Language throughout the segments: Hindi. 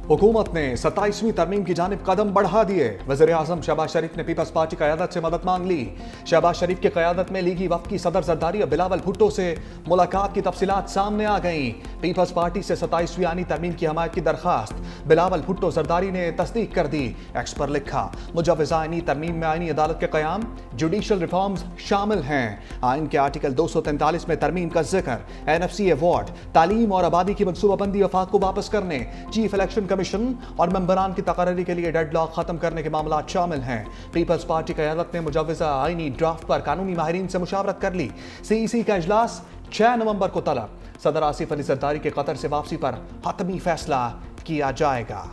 हुकूमत ने 27वीं तरमीम की जानिब कदम बढ़ा दिए। वज़ीर आज़म शहबाज शरीफ ने पीपल्स पार्टी क़यादत से मदद मांग ली। शहबाज शरीफ की क़यादत में लीगी वफ़द की सदर जरदारी और बिलावल भुट्टो से मुलाकात की तफसीलात सामने आ गईं। पीपल्स पार्टी से 27वीं आईनी तरमीम की हमायत की दरख्वास्त बिलावल भुट्टो जरदारी ने तस्दीक कर दी। एक्स पर लिखा, मुजव्वज़ा आईनी तरमीम में आईनी अदालत के क़याम, जुडिशल रिफॉर्म्स शामिल हैं। आइन के आर्टिकल 243 में तरमीम का जिक्र, NFC अवार्ड, तालीम और आबादी की मनसूबाबंदी वफाक को वापस करने, चीफ इलेक्शन कमीशन और मेंबरान की तकर्री के लिए डेडलॉक खत्म करने के मामला शामिल हैं। पीपल्स पार्टी क़यादत ने मुजव्वज़ा आईनी ड्राफ्ट पर कानूनी माहिरीन से मुशावरत कर ली। CEC का इजलास 6 नवंबर को तलब। सदर आसिफ अली जरदारी के कतर से वापसी पर हतमी फैसला किया जाएगा।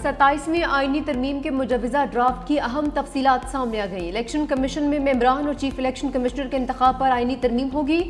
27वीं आईनी तरमीम के मुजव्वज़ा ड्राफ्ट की अहम तफसीलात सामने आ गई। इलेक्शन कमीशन में मेंबरान और चीफ इलेक्शन कमिश्नर के इंतखाब पर आईनी तरमीम होगी।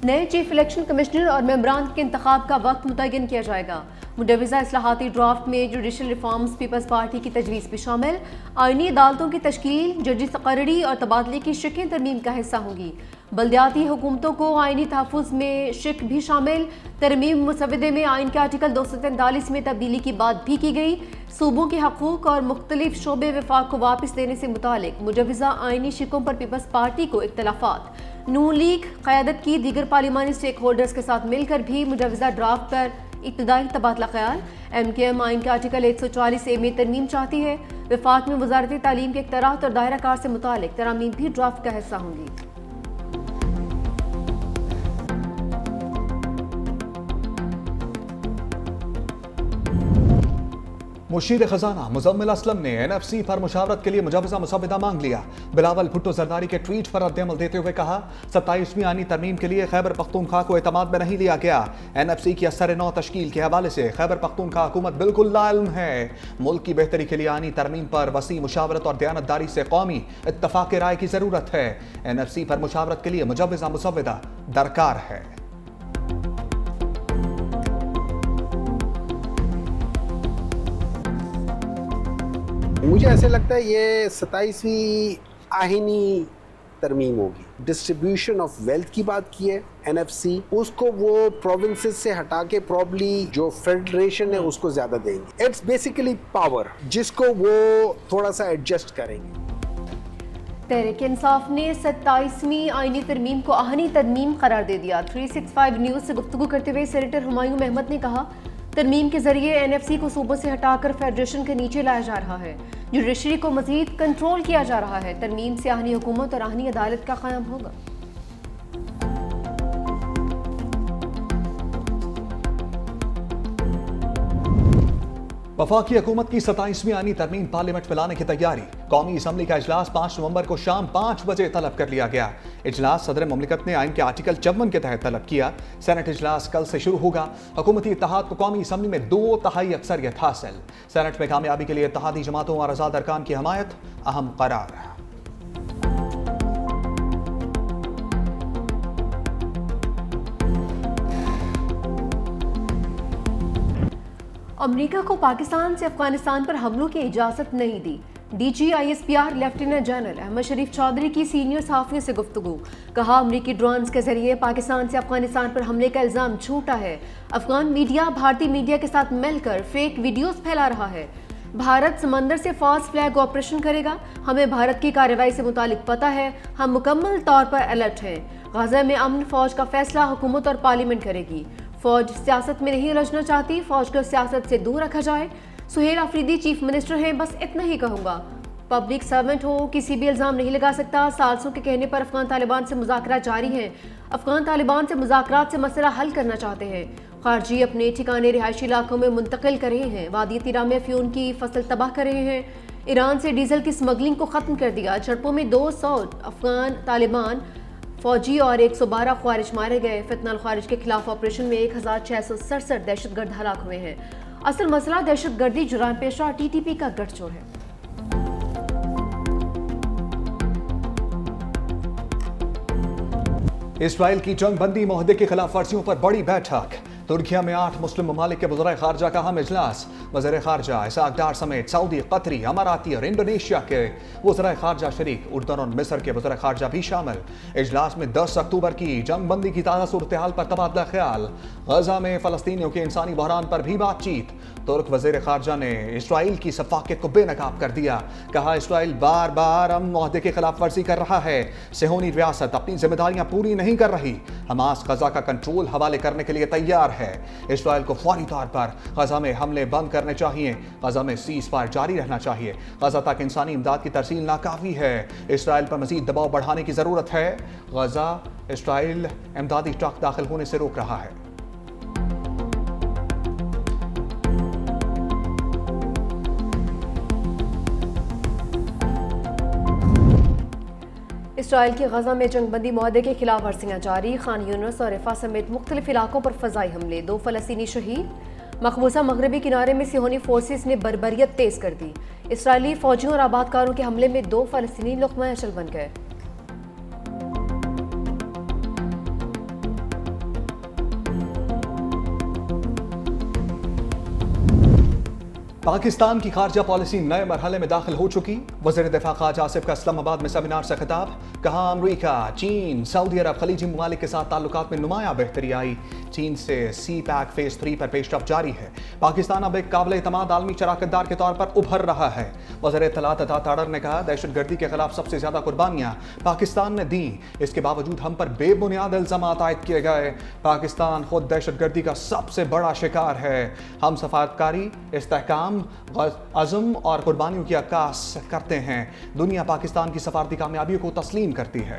नए चीफ इलेक्शन कमिश्नर और मेंबरान के इंतखाब का वक्त मुतय्यन किया जाएगा। मुजव्वज़ा इस्लाहाती ड्राफ्ट में जुडिशल रिफॉर्म्स, पीपल्स पार्टी की तजवीज़ भी शामिल, आईनी अदालतों की तश्कील, जजी तकर्री और तबादले की शिकें तरमीम का हिस्सा होंगी। बल्दियाती हुकूमतों को आईनी तहफ़्फ़ुज़ में शिक भी शामिल। तरमीम मुसवदे में आइन के आर्टिकल 243 में तब्दीली की बात भी की गई। सूबों के हकूक़ और मुख्तलिफ शोबे वफाक को वापस देने से मुतालिक मुजव्वज़ा आइनी शिकों पर पीपल्स पार्टी को इख्तलाफात। नून लीग क़यादत की दीगर पार्लिमानी स्टेक होल्डर्स के साथ मिलकर भी मुजव्वज़ा ड्राफ्ट पर इब्तदाई तबादला ख्याल। MKM आइन के आर्टिकल 140A में तरमीम चाहती है। वफाक में वज़ारत तालीम के इख्तियारात और दायरा कार से मुतालिक तरामीम भी ड्राफ्ट का हिस्सा होंगी। मुशीर खजाना मुजम्मिल असलम ने NFC पर मुशावरत के लिए मुजव्वज़ा मुसवदा मांग लिया। बिलावल भुट्टो जरदारी के ट्वीट पर रद्द-ए-अमल देते हुए कहा, 27वीं आनी तरमीम के लिए खैबर पख्तूनख्वा को एतमाद में नहीं लिया गया। NFC की असर नौ तश्कील के हवाले से खैबर पख्तूनख्वा हुकूमत बिल्कुल लाइल्म है। मुल्क की बेहतरी के लिए आनी तरमीम पर वसी मुशावरत और दयानतदारी से कौमी इत्तफाक राय की जरूरत है। NFC पर मुशावरत के लिए मुजव्वज़ा मुसवदा दरकार है। मुझे ऐसे लगता है ये 27वीं आहीनी तरमीम होगी। डिस्ट्रीब्यूशन ऑफ वेल्थ की बात की है NFC, उसको वो प्रोविंसेस से हटा के प्रॉब्ली जो फेडरेशन है उसको ज्यादा देंगे। इट्स बेसिकली पावर जिसको वो थोड़ा सा एडजस्ट करेंगे। तहरीक इंसाफ ने 27वीं आईनी तरमीम को आहनी तरमीम करार दे दिया। 365 न्यूज़ से गुफ्तगू करते हुए सेनेटर हुमायूं अहमद ने कहा, तरमीम के जरिए NFC को सूबों से हटाकर फेडरेशन के नीचे लाया जा रहा है। जुडिशरी को मजीद कंट्रोल किया जा रहा है। तरमीम से आहनी हुकूमत और आहनी अदालत का क़याम होगा। वफाकी हुकूमत की 27वीं आनी तरमीम पार्लियामेंट में लाने की तैयारी। कौमी असम्बली का इजलास 5 नवंबर को शाम 5 बजे तलब कर लिया गया। इजलास सदर मुमलिकत ने आइन के आर्टिकल 54 के तहत तलब किया। सेनेट इजलास कल से शुरू होगा। हुकूमती इत्तेहाद को कौमी असम्बली में 2/3 अक्सरियत हासिल। सेनेट में कामयाबी के लिए इत्तेहादी जमातों और आज़ाद अरकान की हमायत अहम करार। अमेरिका को पाकिस्तान से अफगानिस्तान पर हमलों की इजाज़त नहीं दी। DG ISPR lieutenant general Ahmed Sharif Chaudhry की सीनियर सहाफ़ियों से गुफ्तगू। कहा, अमरीकी ड्रोन्स के जरिए पाकिस्तान से अफगानिस्तान पर हमले का इल्ज़ाम झूठा है। अफगान मीडिया भारतीय मीडिया के साथ मिलकर फेक वीडियोस फैला रहा है। भारत समंदर से फॉल्स फ्लैग ऑपरेशन करेगा। हमें भारत की कार्रवाई से मुतालिक पता है। हम मुकम्मल तौर पर अलर्ट हैं। गाज़ा में अमन फौज का फैसला हुकूमत और पार्लियामेंट करेगी। फौज सियासत में नहीं उलझना चाहती। फौज को सियासत से दूर रखा जाए। सुहेल अफरीदी चीफ मिनिस्टर हैं, बस इतना ही कहूँगा। पब्लिक सर्वेंट हो, किसी भी इल्ज़ाम नहीं लगा सकता। सालसों के कहने पर अफगान तालिबान से मुज़ाकरात जारी हैं। अफगान तालिबान से मुज़ाकरात से मसला हल करना चाहते हैं। खारजी अपने ठिकाने रिहायशी इलाकों में मुंतकिल कर रहे हैं। वादी तिरा में फ्यून की फसल तबाह कर रहे हैं। ईरान से डीजल की स्मगलिंग को ख़त्म कर दिया। झड़पों में 200 अफगान तालिबान फौजी और 112 ख्वारिज मारे गए। फितनल ख्वारिज के खिलाफ ऑपरेशन में 1667 दहशतगर्द हलाक हुए हैं। असल मसला दहशतगर्दी जुराम पेशा TTP का गठजोड़ है। इसराइल की जंग बंदी मुआहदे की खिलाफ वर्जियों पर बड़ी बैठक। तुर्किया में 8 मुस्लिम ममालिक के वज़ीर ख़ारजा का अहम इजलास। वज़ीर ख़ारजा इसाक डार समेत सऊदी, कतरी, अमाराती और इंडोनेशिया के वज़ीर ख़ारजा शरीक। उर्दन और मिस्र के वज़ीर ख़ारजा भी शामिल। इजलास में 10 अक्टूबर की जंगबंदी की ताज़ा सूरत हाल पर तबादला ख्याल। गजा में फ़लस्तीनियों के इंसानी बहरान पर भी बातचीत। तुर्क वज़ीर ख़ारजा ने इसराइल की शफ़ाक़त को बेनकाब कर दिया। कहा इसराइल बार बार अमन मुआहदे की खिलाफ वर्जी कर रहा है। सेहोनी रियासत अपनी जिम्मेदारियां पूरी नहीं कर रही। हमास गजा का कंट्रोल हवाले करने के लिए तैयार है। इसराइल को फौरी तौर पर गजा में हमले बंद करने चाहिए। गजा में सीज फायर जारी रहना चाहिए। गजा तक इंसानी इमदाद की तरसील नाकाफी है। इसराइल पर मजीद दबाव बढ़ाने की जरूरत है। गजा इसराइल इमदादी ट्रक दाखिल होने से रोक रहा है। इसराइल की गजा में जंगबंदी मुआहदे के खिलाफ वर्जियां जारी। खान यूनुस और रिफा समेत मुख्तलिफ इलाकों पर फजाई हमले। 2 फ़लस्तीनी शहीद। मकबूजा मगरबी किनारे में सिहोनी फोर्सेस ने बर्बरियत तेज कर दी। इसराइली फौजियों और आबादकारों के हमले में 2 फ़लस्तीनी लुक़मा अशल बन गए। पाकिस्तान की खारजा पॉलिसी नए मरहले में दाखिल हो चुकी। वज़ीर दिफा ख्वाजा आसिफ का इस्लामाबाद में सेमिनार से खिताब। कहा अमरीका, चीन, सऊदी अरब, खलीजी ममालिक के साथ ताल्लुकात में नुमाया बेहतरी आई। चीन से CPEC फेज 3 पर पेशरफ जारी है। पाकिस्तान अब एक काबिल एतमाद आलमी शराकतदार के तौर पर उभर रहा है। वज़ीर इत्तलात अता ताड़र ने कहा दहशतगर्दी के खिलाफ सबसे ज्यादा कुर्बानियां पाकिस्तान ने दी। इसके बावजूद हम पर बेबुनियाद इल्जामात आयद किए गए। पाकिस्तान खुद दहशतगर्दी का सबसे बड़ा शिकार है। हम सफारतकारी, इस्तेहकाम, अज़म और कुर्बानियों की अक्कास करते हैं। दुनिया पाकिस्तान की सफारती कामयाबियों को तस्लीम करती है।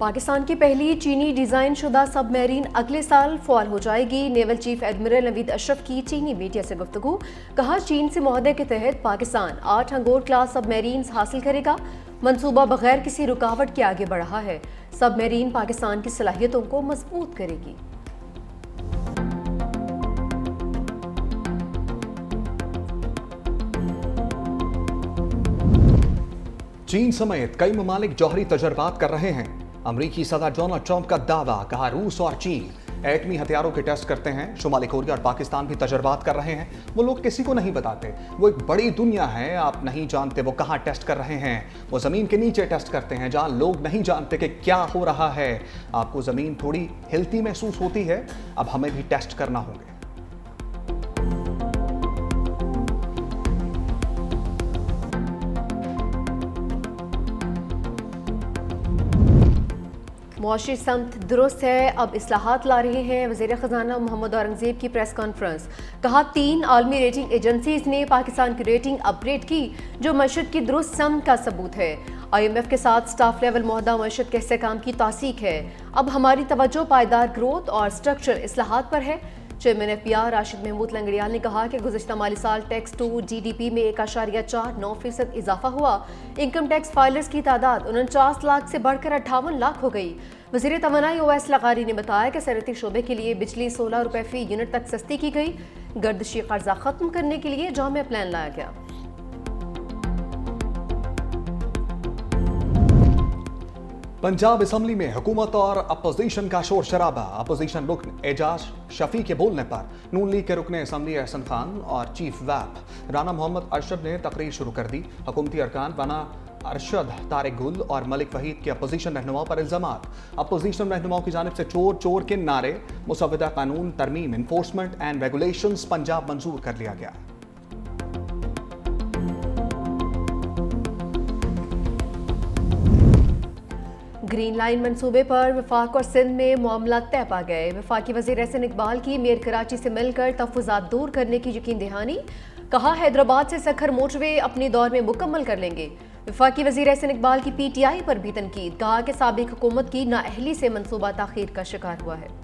पाकिस्तान की पहली चीनी डिजाइन शुदा सबमरीन अगले साल फ़ौल हो जाएगी। Naval chief admiral Naveed Ashraf की चीनी मीडिया से गुफ्तगू। कहा चीन से मुआहदे के तहत पाकिस्तान 8 हंगोर क्लास सबमरीन हासिल करेगा। मंसूबा बगैर किसी रुकावट के आगे बढ़ा है। सबमरीन पाकिस्तान की सलाहियतों को मजबूत करेगी। चीन समेत कई ममालिक जौहरी तजर्बात कर रहे हैं। अमरीकी सदर डोनाल्ड ट्रंप का दावा। कहा रूस और चीन एटमी हथियारों के टेस्ट करते हैं। शुमाली कोरिया और पाकिस्तान भी तजर्बात कर रहे हैं। वो लोग किसी को नहीं बताते। वो एक बड़ी दुनिया है, आप नहीं जानते वो कहाँ टेस्ट कर रहे हैं। वो ज़मीन के नीचे टेस्ट करते हैं जहाँ लोग नहीं जानते कि क्या हो रहा है। आपको ज़मीन थोड़ी हिलती महसूस होती है, अब हमें भी टेस्ट करना होंगे। मुआशी समत दुरुस्त है, अब इस्लाहात ला रहे हैं। वज़ीर ख़जाना मोहम्मद औरंगज़ेब की प्रेस कॉन्फ्रेंस। कहा 3 आलमी रेटिंग एजेंसीज ने पाकिस्तान की रेटिंग अपग्रेड की, जो मईशत की दुरुस्त समत का सबूत है। IMF के साथ स्टाफ लेवल मुआहदा मईशत के इस्तेहकाम की तासीक है। अब हमारी तवज्जो पायदार ग्रोथ और स्ट्रक्चर इस्लाहात पर है। चेयरमैन FPR राशिद महमूद लंगड़ियाल ने कहा कि गुज़श्ता माली साल टैक्स टू GDP में 1.49% इजाफा हुआ। इनकम टैक्स फाइलर्स की तादाद 49 लाख से बढ़कर 58 लाख हो गई। वज़ीर तवानाई ओवैस लगारी ने बताया कि सनअती शोबे के लिए बिजली 16 रुपये फी यूनिट तक सस्ती की गई। गर्दिशी कर्जा खत्म करने के लिए जामे प्लान लाया गया। पंजाब असम्बली में हुकूमत और अपोजिशन का शोर शराबा। अपोजिशन रुकन एजाज शफी के बोलने पर नून लीग के रुकन असम्बली एहसन खान और चीफ व्हिप राना मोहम्मद अरशद ने तकरीर शुरू कर दी। हुकूमती अरकान राना अरशद, तारिक गुल और मलिक वहीद के अपोजिशन रहनुमाओं पर इल्जामात। अपोजिशन रहनुमाओं की जानिब से चोर चोर के नारे। मुसव्वदा कानून तरमीम इन्फोर्समेंट एंड रेगुलेशंस पंजाब मंजूर कर लिया गया। ग्रीन लाइन मंसूबे पर वफाक और सिंध में मामला तय पा गए। वफाकी वज़ीर एहसन इकबाल की मेयर कराची से मिलकर तहफ़्फ़ुज़ात दूर करने की यकीन दहानी। कहा हैदराबाद से सखर मोटरवे अपने दौर में मुकम्मल कर लेंगे। वफाकी वज़ीर एहसन इकबाल की PTI पर भी तनकीद। कहा कि साबिक़ हुकूमत की नाअहली से मंसूबा ताख़ीर का शिकार हुआ है।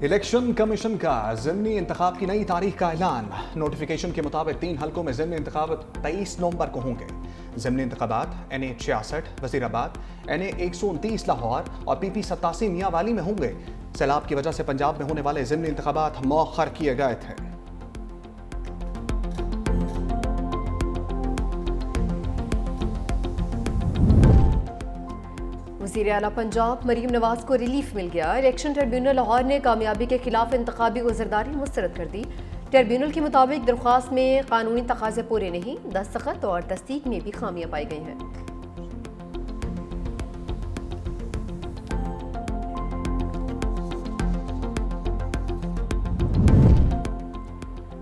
इलेक्शन कमीशन का ज़िमनी इंतखाब की नई तारीख का ऐलान। नोटिफिकेशन के मुताबिक 3 हल्कों में ज़िमनी इंतखाब 23 नवंबर को होंगे। ज़िमनी इंतखाबात NA 66 वज़ीराबाद, NA 129 लाहौर और PP 87 मियांवाली में होंगे। सैलाब की वजह से पंजाब में होने वाले ज़िमनी इंतखाबात मौखर किए गए थे। वज़ीर आला पंजाब मरीम नवाज को रिलीफ मिल गया। इलेक्शन ट्रिब्यूनल लाहौर ने कामयाबी के खिलाफ इंतखाबी उज़रदारी मुस्तरद कर दी। ट्रिब्यूनल के मुताबिक दरख्वास्त में कानूनी तकाज़े पूरे नहीं, दस्तखत और तस्दीक में भी खामियां पाई गई हैं।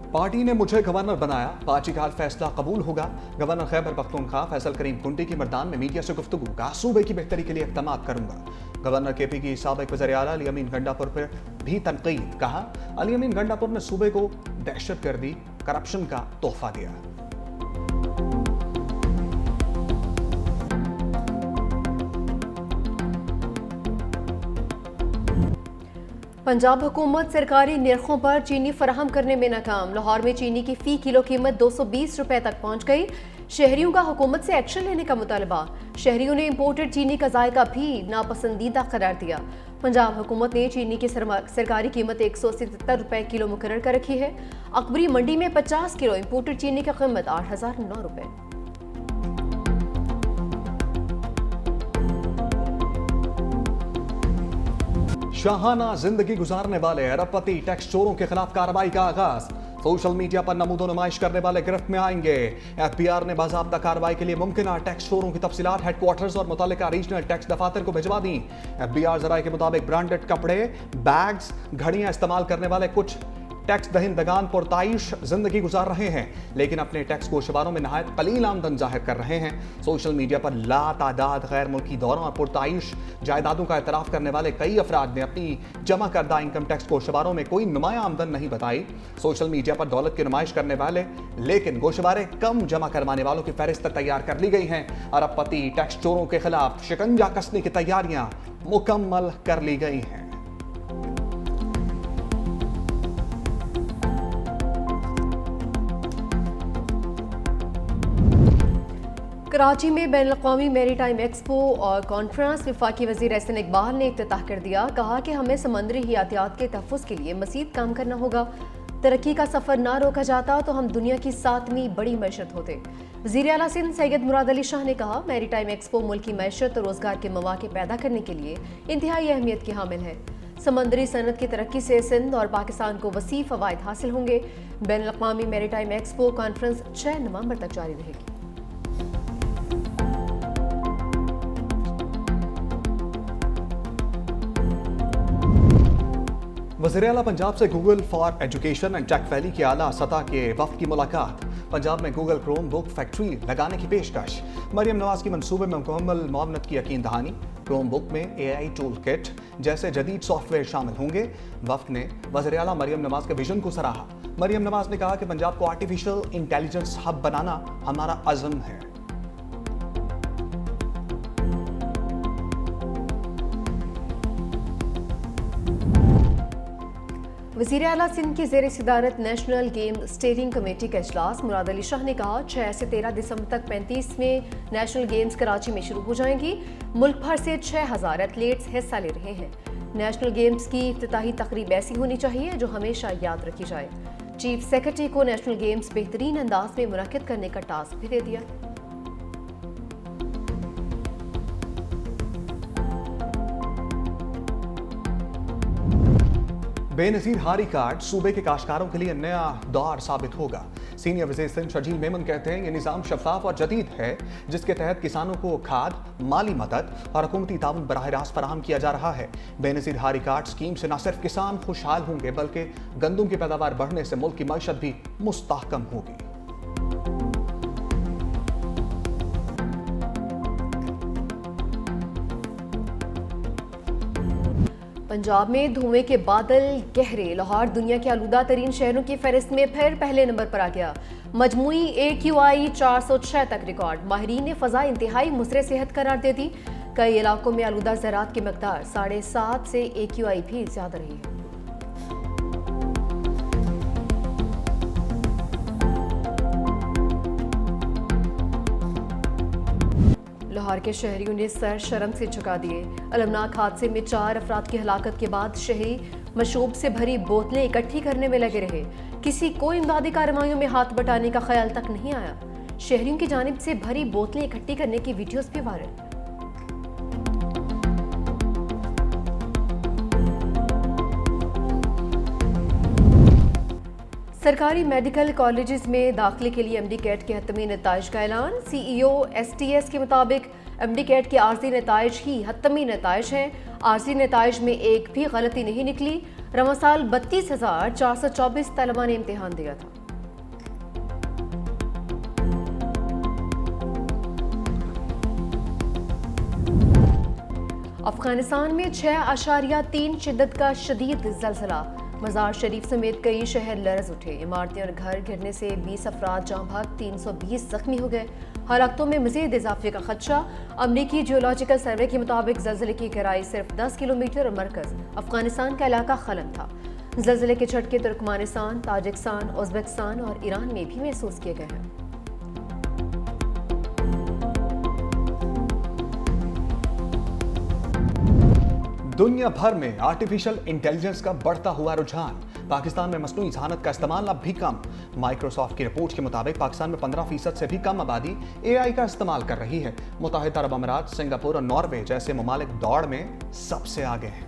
पार्टी ने मुझे गवर्नर बनाया, पार्टी का फैसला कबूल होगा। गवर्नर खैबर पख्तूनख्वा फैसल करीम कुंडी की मर्दान में मीडिया से गुफ्तगू, कहा सूबे की बेहतरी के लिए इक़दाम करूंगा। गवर्नर केपी की साबिक वज़ीर आला अली अमीन गंडापुर पर भी तनकीद, कहा अली अमीन गंडापुर ने सूबे को दहशतगर्दी करप्शन का तोहफा दिया। पंजाब हुकूमत सरकारी निरखों पर चीनी फराहम करने में नाकाम। लाहौर में चीनी की फ़ी किलो कीमत 220 रुपए तक पहुंच गई। शहरियों का हुकूमत से एक्शन लेने का मुतालबा। शहरियों ने इम्पोर्टेड चीनी का जायका भी नापसंदीदा करार दिया। पंजाब हुकूमत ने चीनी की सरकारी कीमत 177 रुपए किलो मुकर्रर कर रखी है। अकबरी मंडी में 50 किलो इम्पोर्टेड चीनी की कीमत 8,009 रुपए। शाहाना जिंदगी गुजारने वाले अरबपति टैक्स चोरों के खिलाफ कार्रवाई का आगाज। सोशल मीडिया पर नमूदो नुमाइश करने वाले गिरफ्त में आएंगे। एफबीआर ने बाज़ाब्ता कार्रवाई के लिए मुमकिन टैक्स चोरों की तफसीलात हेडक्वार्टर्स और मुतल्लिका रीजनल टैक्स दफातर को भिजवा दी। एफबीआर जराये के मुताबिक ब्रांडेड कपड़े, बैग्स, घड़ियां इस्तेमाल करने वाले कुछ टैक्स दहिंदगान पुरताइश जिंदगी गुजार रहे हैं, लेकिन अपने टैक्स कोशवारों में नहायत कलील आमदन जाहिर कर रहे हैं। सोशल मीडिया पर लातादाद गैर मुल्की दौरों और पुरताइश जायदादों का एतराफ़ करने वाले कई अफराद ने अपनी जमा करदा इनकम टैक्स कोशवारों में कोई नुमाया आमदन नहीं बताई। सोशल मीडिया पर दौलत की नुमाइश करने वाले लेकिन गोशवारे कम जमा करवाने वालों की फहरिस्त तैयार कर ली गई हैं। अरबपति टैक्स चोरों के खिलाफ शिकंजा कसने की तैयारियां मुकम्मल कर ली गई हैं। कराची में बैनुल-अक़वामी मैरीटाइम एक्सपो और कॉन्फ्रेंस वफाकी वज़ीर एहसन इकबाल ने इफ्तिताह कर दिया। कहा कि हमें समंदरी हयातियात के तहफ़्फ़ुज़ के लिए मज़ीद काम करना होगा। तरक्की का सफ़र ना रोका जाता तो हम दुनिया की 7वीं बड़ी मैशत होते। वज़ीर आला सिंध सैयद मुराद अली शाह ने कहा मैरीटाइम एक्सपो मुल्क की मैशत और रोज़गार के मौक़े पैदा करने के लिए इंतहाई अहमियत की हामिल है। समंदरी सनत की तरक्की से सिंध और पाकिस्तान को वसी फ़वाइद हासिल होंगे। बैनुल-अक़वामी मैरीटाइम एक्सपो कॉन्फ्रेंस 6 नवंबर तक जारी रहेगी। वज़ीर आला पंजाब से Google for education and tech valley की आला सतह के वफ़द की मुलाकात। पंजाब में गूगल क्रोम बुक फैक्ट्री लगाने की पेशकश। मरियम नवाज की मंसूबे में मुकम्मल मुआवनत की यकीन दहानी। क्रोम बुक में AI टूल किट जैसे जदीद सॉफ्टवेयर शामिल होंगे। वफ़द ने वज़ीर आला मरियम नवाज के विजन को सराहा। मरियम नवाज ने कहा कि पंजाब को आर्टिफिशियल इंटेलिजेंस हब बनाना हमारा अज़्म है। वज़ीर आला सिंध की ज़ेर सदारत नेशनल गेम स्टीयरिंग कमेटी का इजलास। मुराद अली शाह ने कहा 6 से 13 दिसंबर तक 35वें नेशनल गेम्स कराची में शुरू हो जाएंगी। मुल्क भर से 6,000 एथलीट्स हिस्सा ले रहे हैं। नेशनल गेम्स की इफ्तिताही तकरीब ऐसी होनी चाहिए जो हमेशा याद रखी जाए। चीफ सेक्रेटरी को नेशनल गेम्स बेहतरीन अंदाज में मुनक्किद करने का टास्क भी दे दिया। बेनज़ीर हारी कार्ड सूबे के काश्तकारों के लिए नया दौर साबित होगा। सीनियर वज़ीर सिंध शर्जील मेमन कहते हैं ये निज़ाम शफाफ और जदीद है जिसके तहत किसानों को खाद, माली मदद और हुकूमती ताउन बराह रास्त फराहम किया जा रहा है। बेनज़ीर हारी कार्ड स्कीम से न सिर्फ किसान खुशहाल होंगे बल्कि गंदम की पैदावार बढ़ने से मुल्क की मईशत भी मुस्तहकम होगी। पंजाब में धुएं के बादल गहरे। लाहौर दुनिया के आलूदा तरीन शहरों की फहरिस्त में फिर पहले नंबर पर आ गया। मजमूई AQI 406 तक रिकॉर्ड। माहिरीन ने फ़ज़ा इंतहाई मुज़र सेहत करार दे दी। कई इलाकों में आलूदा ज़रात की मकदार 7.5 से AQI भी ज़्यादा रही है। लाहौर के शहरियों ने सर शर्म से झुका दिए। अलमनाक हादसे में 4 अफराद की हलाकत के बाद शहरी मशरूब से भरी बोतलें इकट्ठी करने में लगे रहे। किसी को इमदादी कार्रवाइयों में हाथ बटाने का ख्याल तक नहीं आया। शहरियों की जानिब से भरी बोतलें इकट्ठी करने की वीडियोस भी वायरल। सरकारी मेडिकल कॉलेजेस में दाखिले के लिए एमडी कैट के हतमी नताइज का ऐलान। सीईओ एसटीएस के मुताबिक एमडी कैट के आर्जी नताइज ही हतमी नताइज हैं। आर्जी नताइज में एक भी गलती नहीं निकली। रवां साल 32,424 तलबा ने इम्तिहान दिया था। अफगानिस्तान में 6.3 शिद्दत का शदीद ज़लज़ला। मज़ार शरीफ समेत कई शहर लरज़ उठे। इमारतें और घर गिरने से 20 अफराद जाँ भाग, 320 जख्मी हो गए। हालातों में मज़ीद इजाफे का खदशा। अमरीकी जियोलॉजिकल सर्वे के मुताबिक ज़लज़ले की गहराई सिर्फ 10 किलोमीटर और मरकज़ अफगानिस्तान का इलाका खलन था। ज़लज़ले के झटके तुर्कमानिस्तान, ताजिकिस्तान, उज़्बेकिस्तान और ईरान में भी महसूस किए गए हैं। दुनिया भर में आर्टिफिशियल इंटेलिजेंस का बढ़ता हुआ रुझान। पाकिस्तान में मसनूई ज़हानत का इस्तेमाल अब भी कम। माइक्रोसॉफ्ट की रिपोर्ट के मुताबिक पाकिस्तान में 15% से भी कम आबादी एआई का इस्तेमाल कर रही है। मुत्तहिदा अरब अमीरात, सिंगापुर और नॉर्वे जैसे ममालिक दौड़ में सबसे आगे हैं।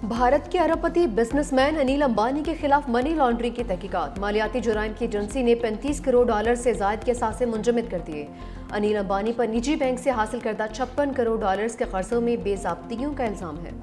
भारत के अरबपति बिजनेसमैन अनिल अंबानी के खिलाफ मनी लॉन्ड्रिंग की तहकीकात। मालियाती जुराइम की एजेंसी ने 35 करोड़ डॉलर से जायद के असासे मुंजमद कर दिए। अनिल अंबानी पर निजी बैंक से हासिल करदा 56 करोड़ डॉलर्स के कर्जों में बेज़ाब्तियों का इल्जाम है।